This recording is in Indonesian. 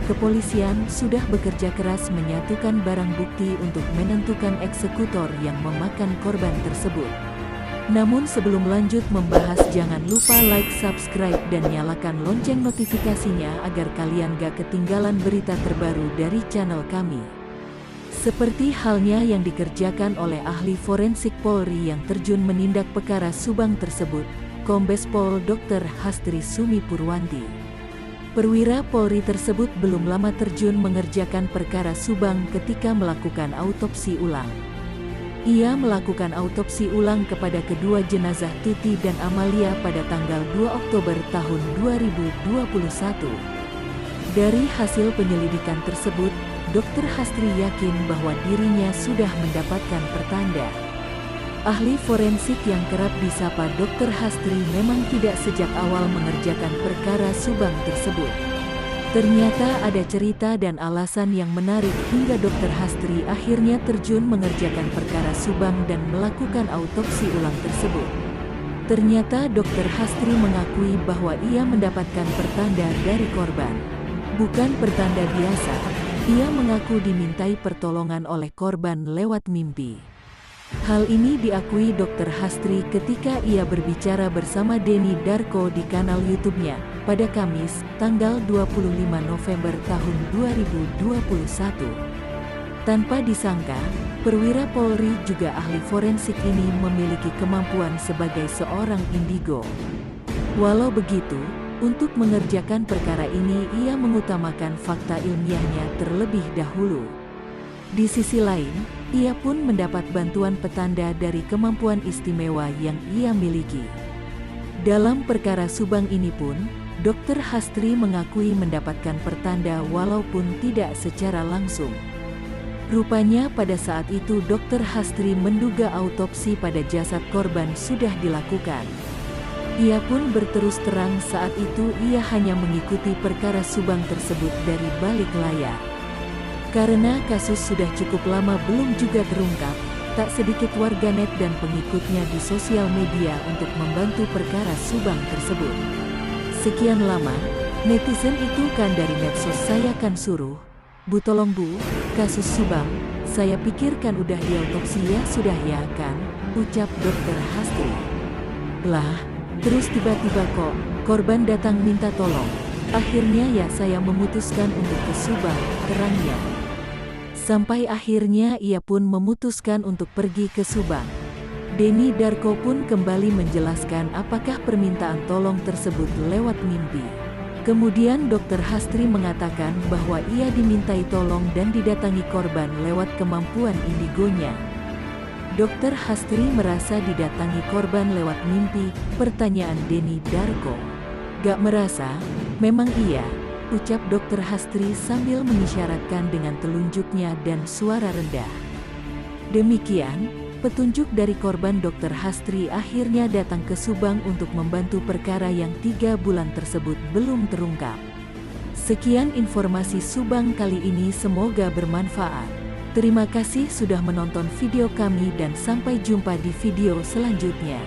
kepolisian sudah bekerja keras menyatukan barang bukti untuk menentukan eksekutor yang memakan korban tersebut. Namun sebelum lanjut membahas, jangan lupa like, subscribe, dan nyalakan lonceng notifikasinya agar kalian gak ketinggalan berita terbaru dari channel kami. Seperti halnya yang dikerjakan oleh ahli forensik Polri yang terjun menindak perkara Subang tersebut, Kombes Pol Dr. Hastri Sumi Purwanti. Perwira Polri tersebut belum lama terjun mengerjakan perkara Subang ketika melakukan autopsi ulang. Ia melakukan autopsi ulang kepada kedua jenazah Tuti dan Amalia pada tanggal 2 Oktober tahun 2021. Dari hasil penyelidikan tersebut, Dr. Hastri yakin bahwa dirinya sudah mendapatkan pertanda. Ahli forensik yang kerap disapa Dr. Hastri memang tidak sejak awal mengerjakan perkara Subang tersebut. Ternyata ada cerita dan alasan yang menarik hingga Dr. Hastri akhirnya terjun mengerjakan perkara Subang dan melakukan autopsi ulang tersebut. Ternyata Dr. Hastri mengakui bahwa ia mendapatkan pertanda dari korban. Bukan pertanda biasa, ia mengaku dimintai pertolongan oleh korban lewat mimpi. Hal ini diakui Dr. Hastri ketika ia berbicara bersama Denny Darko di kanal YouTube-nya pada Kamis, tanggal 25 November tahun 2021. Tanpa disangka, perwira Polri juga ahli forensik ini memiliki kemampuan sebagai seorang indigo. Walau begitu, untuk mengerjakan perkara ini ia mengutamakan fakta ilmiahnya terlebih dahulu. Di sisi lain, ia pun mendapat bantuan petanda dari kemampuan istimewa yang ia miliki. Dalam perkara Subang ini pun, Dr. Hastri mengakui mendapatkan pertanda walaupun tidak secara langsung. Rupanya pada saat itu Dr. Hastri menduga autopsi pada jasad korban sudah dilakukan. Ia pun berterus terang saat itu ia hanya mengikuti perkara Subang tersebut dari balik layar. Karena kasus sudah cukup lama belum juga terungkap, tak sedikit warganet dan pengikutnya di sosial media untuk membantu perkara Subang tersebut. Sekian lama, netizen itu kan dari medsos saya kan suruh, "Bu tolong bu, kasus Subang, saya pikirkan udah diautopsi ya sudah ya kan," ucap Dr. Hastri. Lah, terus tiba-tiba kok, korban datang minta tolong. Akhirnya ya saya memutuskan untuk ke Subang, terangnya. Sampai akhirnya ia pun memutuskan untuk pergi ke Subang. Denny Darko pun kembali menjelaskan apakah permintaan tolong tersebut lewat mimpi. Kemudian Dr. Hastri mengatakan bahwa ia dimintai tolong dan didatangi korban lewat kemampuan indigonya. Dr. Hastri merasa didatangi korban lewat mimpi, pertanyaan Denny Darko. Gak merasa, memang iya, ucap Dr. Hastri sambil mengisyaratkan dengan telunjuknya dan suara rendah. Demikian, petunjuk dari korban Dr. Hastri akhirnya datang ke Subang untuk membantu perkara yang 3 bulan tersebut belum terungkap. Sekian informasi Subang kali ini, semoga bermanfaat. Terima kasih sudah menonton video kami dan sampai jumpa di video selanjutnya.